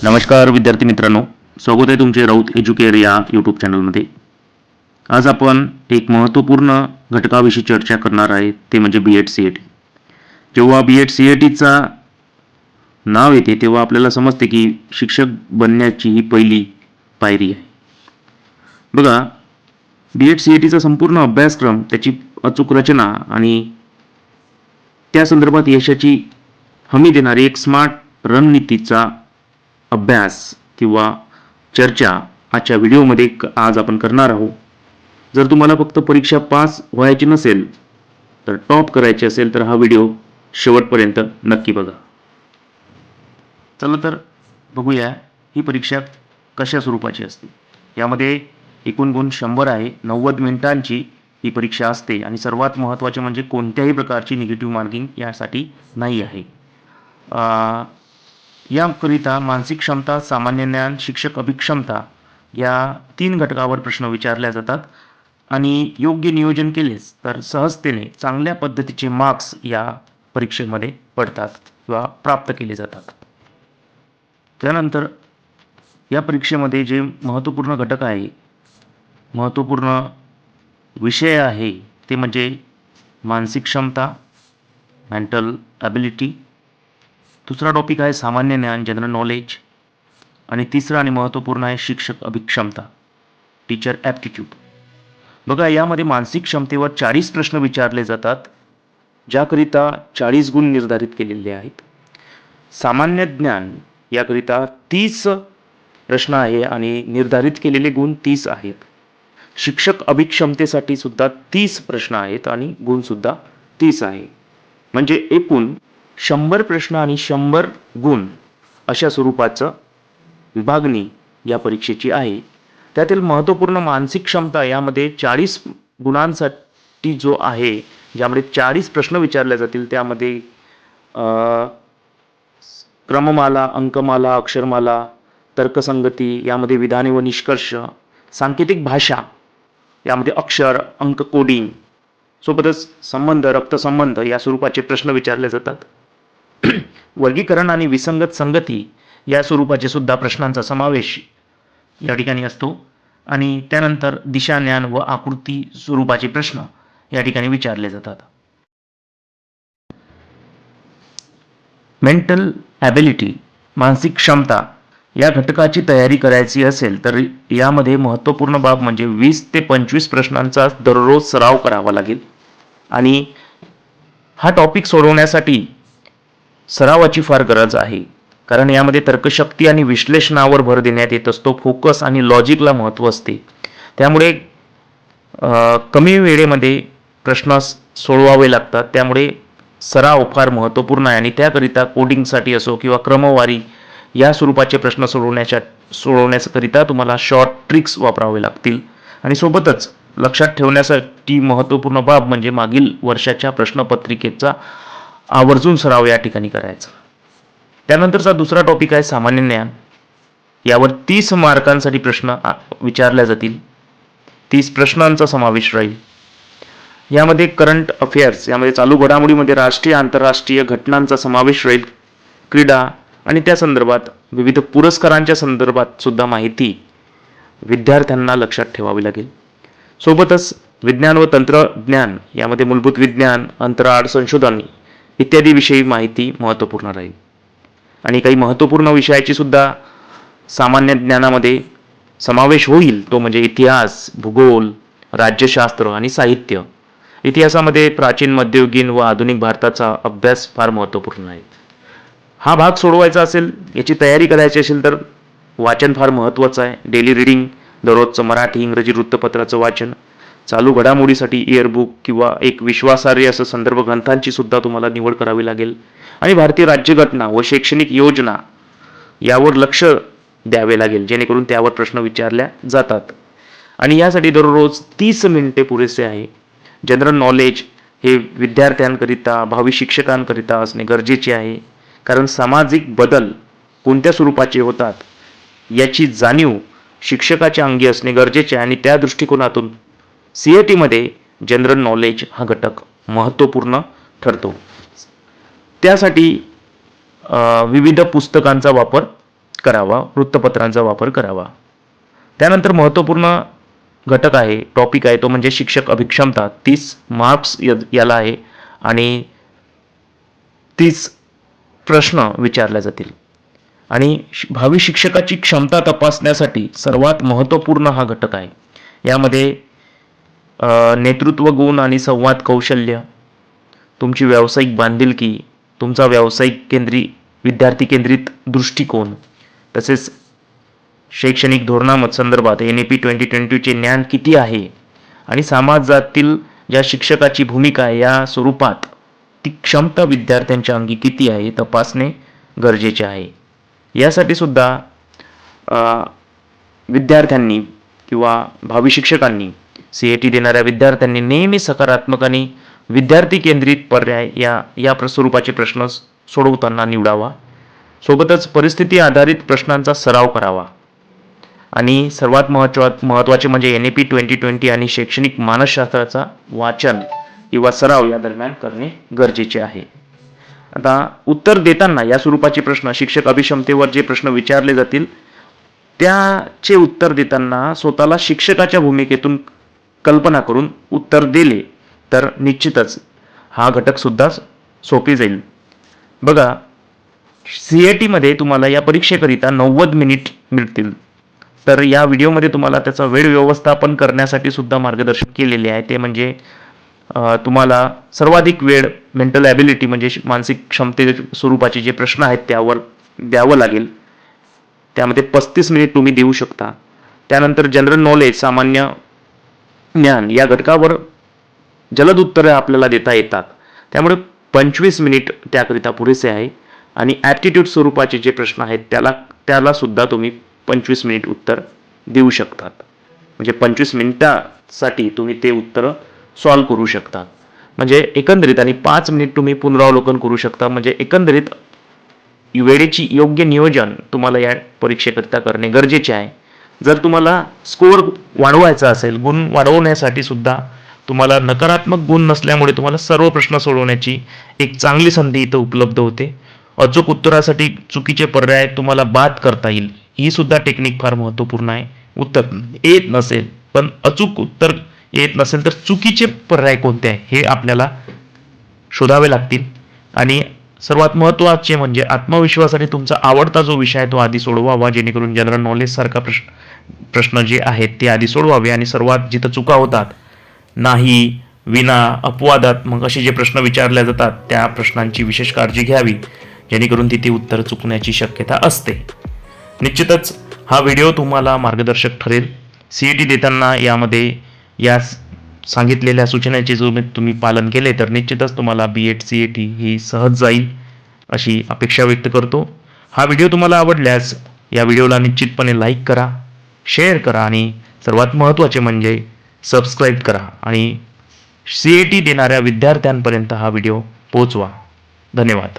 नमस्कार विद्यार्थी मित्रांनो, स्वागत आहे तुमचे राऊत एज्युकेअर या यूट्यूब चॅनलमध्ये। आज आपण एक महत्त्वपूर्ण घटकाविषयी चर्चा करणार आहे, ते म्हणजे बीएड सीईटी। जेव्हा बीएड सीईटीचा नाव येते तेव्हा आपल्याला समजते की शिक्षक बनण्याची ही पहिली पायरी आहे। बघा, बीएड सीईटीचा संपूर्ण अभ्यासक्रम, त्याची अचूक रचना आणि त्या संदर्भात यशाची हमी देणारी एक स्मार्ट रणनीतीचा अभ्यास किंवा चर्चा आजच्या व्हिडिओमध्ये आज आपण करणार आहोत। जर तुम्हाला फक्त परीक्षा पास व्हायची नसेल तर टॉप करायचे असेल तर हा व्हिडिओ शेवटपर्यंत नक्की बघा। चला तर बघूया ही परीक्षा कशा स्वरूपाची असते। यामध्ये एकूण गुण 100 आहे। 90 मिनिटांची ही परीक्षा असते आणि सर्वात महत्त्वाचे म्हणजे कोणत्याही प्रकारची निगेटिव्ह मार्किंग यासाठी नाही आहे। याकरिता मानसिक क्षमता, सामान्य ज्ञान, शिक्षक अभिक्षमता या 3 घटकावर प्रश्न विचारले जातात आणि योग्य नियोजन केलेच तर सहजतेने चांगल्या पद्धतीचे मार्क्स या परीक्षेमध्ये पडतात किंवा प्राप्त केले जातात। त्यानंतर या परीक्षेमध्ये जे महत्त्वपूर्ण घटक आहे, महत्त्वपूर्ण विषय आहे ते म्हणजे मानसिक क्षमता, मेंटल ॲबिलिटी। दुसरा टॉपिक आहे सामान्य ज्ञान, जनरल नॉलेज, आणि तिसरा आणि महत्त्वपूर्ण आहे शिक्षक अभिक्षमता, टीचर ॲप्टिट्यूड। बघा, यामध्ये मानसिक क्षमतेवर 40 प्रश्न विचारले जातात, ज्याकरिता 40 गुण निर्धारित केलेले आहेत। सामान्य ज्ञान याकरिता 30 प्रश्न आहे आणि निर्धारित केलेले गुण 30 आहेत। शिक्षक अभिक्षमतेसाठी सुद्धा 30 प्रश्न आहेत आणि गुण सुद्धा 30 आहे। म्हणजे एकूण 100 प्रश्न आणि 100 गुण अशा स्वरूपाचं विभागणी या परीक्षेची आहे। त्यातील महत्त्वपूर्ण मानसिक क्षमता यामध्ये 40 गुणांसाठी जो आहे, ज्यामध्ये 40 प्रश्न विचारले जातील, त्यामध्ये क्रममाला, अंकमाला, अक्षरमाला, तर्कसंगती, यामध्ये विधाने व निष्कर्ष, सांकेतिक भाषा, यामध्ये अक्षर, अंक, कोडिंग सोबतच संबंध, रक्तसंबंध या स्वरूपाचे प्रश्न विचारले जातात। वर्गीकरण आणि विसंगत संगती या स्वरूपाचे सुद्धा प्रश्नांचा समावेश या ठिकाणी असतो आणि त्यानंतर दिशा ज्ञान व आकृती स्वरूपाचे प्रश्न या ठिकाणी विचारले जातात। मेंटल ॲबिलिटी, मानसिक क्षमता या घटकाची तयारी करायची असेल तर यामध्ये महत्त्वपूर्ण बाब म्हणजे 20 ते 25 प्रश्नांचा दररोज सराव करावा लागेल आणि हा टॉपिक सोडवण्यासाठी सरावाची फार गरज आहे, कारण यामध्ये तर्कशक्ती आणि विश्लेषणावर भर देण्यात येत असतो। फोकस आणि लॉजिकला महत्त्व असते, त्यामुळे कमी वेळेमध्ये प्रश्न सोडवावे लागतात। त्यामुळे सराव फार महत्त्वपूर्ण आहे आणि त्याकरिता कोडिंगसाठी असो किंवा क्रमवारी या स्वरूपाचे प्रश्न सोडवण्याकरिता तुम्हाला शॉर्ट ट्रिक्स वापरावे लागतील। आणि सोबतच लक्षात ठेवण्यासाठी महत्त्वपूर्ण बाब म्हणजे मागील वर्षाच्या प्रश्नपत्रिकेचा आवर्जून सराव या ठिकाणी करायचा। त्यानंतरचा दुसरा टॉपिक आहे सामान्य ज्ञान। यावर 30 मार्कांसाठी प्रश्न विचारले जातील, 30 प्रश्नांचा समावेश राहील। यामध्ये करंट अफेअर्स, यामध्ये चालू घडामोडीमध्ये राष्ट्रीय आंतरराष्ट्रीय घटनांचा समावेश राहील। क्रीडा आणि त्या संदर्भात विविध पुरस्कारांच्या संदर्भात सुद्धा माहिती विद्यार्थ्यांना लक्षात ठेवावी लागेल। सोबतच विज्ञान व तंत्रज्ञान, यामध्ये मूलभूत विज्ञान, अंतराळ संशोधन इत्यादी विषयी माहिती महत्त्वपूर्ण राहील। आणि काही महत्त्वपूर्ण विषयाची सुद्धा सामान्य ज्ञानामध्ये समावेश होईल, तो म्हणजे इतिहास, भूगोल, राज्यशास्त्र आणि साहित्य। इतिहासामध्ये प्राचीन, मध्ययुगीन व आधुनिक भारताचा अभ्यास फार महत्त्वपूर्ण आहे। हा भाग सोडवायचा असेल, याची तयारी करायची असेल तर वाचन फार महत्त्वाचं आहे। डेली रीडिंग, दररोजचं मराठी इंग्रजी वृत्तपत्राचं वाचन, चालू घडामोडीसाठी इयरबुक किंवा एक विश्वासार्ह असं संदर्भ ग्रंथांची सुद्धा तुम्हाला निवड करावी लागेल आणि भारतीय राज्यघटना व शैक्षणिक योजना यावर लक्ष द्यावे लागेल, जेणेकरून त्यावर प्रश्न विचारल्या जातात। आणि यासाठी दररोज 30 मिनिटे पुरेसे आहे। जनरल नॉलेज हे विद्यार्थ्यांकरिता, भावी शिक्षकांकरिता असणे गरजेचे आहे, कारण सामाजिक बदल कोणत्या स्वरूपाचे होतात याची जाणीव शिक्षकाच्या अंगी असणे गरजेचे आहे आणि त्या दृष्टिकोनातून सीईटीमध्ये जनरल नॉलेज हा घटक महत्त्वपूर्ण ठरतो। त्यासाठी विविध पुस्तकांचा वापर करावा, वृत्तपत्रांचा वापर करावा. त्यानंतर महत्त्वपूर्ण घटक आहे, टॉपिक आहे, तो म्हणजे शिक्षक अभिक्षमता. 30 मार्क्स याला आहे आणि 30 प्रश्न विचारले जातील. आणि भावी शिक्षकाची क्षमता तपासण्यासाठी सर्वात महत्त्वपूर्ण हा घटक आहे. यामध्ये नेतृत्व गुण आणि संवाद कौशल्य, तुमची व्यावसायिक बांधिलकी, तुमचा विद्यार्थी केंद्रित दृष्टिकोन, तसेच शैक्षणिक धोरणासंदर्भात NEP 2022चे ज्ञान किती आहे आणि समाजातील ज्या शिक्षकाची भूमिका आहे या स्वरूपात ती क्षमता विद्यार्थ्यांच्या अंगी किती आहे तपासणे गरजेचे आहे. यासाठी सुद्धा विद्यार्थ्यांनी किंवा भावी शिक्षकांनी, CAT देणाऱ्या विद्यार्थ्यांनी नेहमी सकारात्मक आणि विद्यार्थी केंद्रित पर्याय या स्वरूपाचे प्रश्न सोडवताना निवडावा. सोबतच परिस्थिती आधारित प्रश्नांचा सराव करावा. आणि सर्वात महत्त्वाचे म्हणजे NEP 2020 आणि शैक्षणिक मानसशास्त्राचा वाचन किंवा सराव या दरम्यान करणे गरजेचे आहे. आता उत्तर देताना या स्वरूपाचे प्रश्न, शिक्षक अभिक्षमतेवर जे प्रश्न विचारले जातील त्याचे उत्तर देताना स्वतःला शिक्षकाच्या भूमिकेतून कल्पना करून उत्तर दिले तर निश्चितच हा घटक सुद्धा सोपे जाईल. बघा, CAT मध्ये तुम्हाला या परीक्षेकरिता 90 मिनिट मिळतील. तर या व्हिडिओमध्ये तुम्हाला त्याचा वेळ व्यवस्थापन करण्यासाठी सुद्धा मार्गदर्शन केलेले आहे. ते म्हणजे तुम्हाला सर्वाधिक वेळ मेंटल ॲबिलिटी म्हणजे मानसिक क्षमते स्वरूपाचे जे प्रश्न आहेत त्यावर द्यावं लागेल. त्यामध्ये 35 मिनिट तुम्ही देऊ शकता. त्यानंतर जनरल नॉलेज, सामान्य ज्ञान या घटकावर जलद उत्तरे आपल्याला देता येतात. त्यामुळे 25 मिनिट त्याकरिता पुरेसे आहे. आणि ॲप्टिट्यूड स्वरूपाचे जे प्रश्न आहेत त्याला सुद्धा तुम्ही 25 मिनिट उत्तर देऊ शकतात. म्हणजे 25 मिनिटासाठी तुम्ही ते उत्तर सॉल्व करू शकता. म्हणजे एकंदरीत आणि 5 मिनिट तुम्ही पुनरावलोकन करू शकता. म्हणजे एकंदरीत वेळेची योग्य नियोजन तुम्हाला या परीक्षेकरिता करणे गरजेचे आहे. जर तुम्हाला स्कोअर वाढवायचा असेल, गुण वाढवण्यासाठी सुद्धा तुम्हाला नकारात्मक गुण नसल्यामुळे तुम्हाला सर्व प्रश्न सोडवण्याची एक चांगली संधी इथं उपलब्ध होते. अचूक उत्तरासाठी चुकीचे पर्याय तुम्हाला बाद करता येईल. ही सुद्धा टेक्निक फार महत्त्वपूर्ण आहे. उत्तर येत नसेल पण अचूक उत्तर येत नसेल तर चुकीचे पर्याय कोणते आहे हे आपल्याला शोधावे लागतील. आणि सर्वात महत्त्वाचे म्हणजे आत्मविश्वासाने तुमचा आवडता जो विषय आहे तो आधी सोडवावा, जेणेकरून जनरल नॉलेज सारखा प्रश्न जे आहेत ते आधी सोडवावे. आणि सर्वात जिथं चुका होतात, नाही, विना, अपवादात्मक असे जे प्रश्न विचारले जातात त्या प्रश्नांची विशेष काळजी घ्यावी, जेणेकरून तिथे उत्तर चुकण्याची शक्यता असते. निश्चितच हा व्हिडिओ तुम्हाला मार्गदर्शक ठरेल. CAT देताना यामध्ये या सांगितलेल्या सूचनांचे तुम्ही पालन केले तर निश्चितच तुम्हाला BEd CAT ही सहज जाईल अशी अपेक्षा व्यक्त करतो. हा व्हिडिओ तुम्हाला आवडल्यास या व्हिडिओला निश्चितपणे लाईक करा, शेअर करा आणि सर्वात महत्त्वाचे म्हणजे सबस्क्राईब करा आणि CAT देणाऱ्या विद्यार्थ्यांपर्यंत हा व्हिडिओ पोहोचवा. धन्यवाद.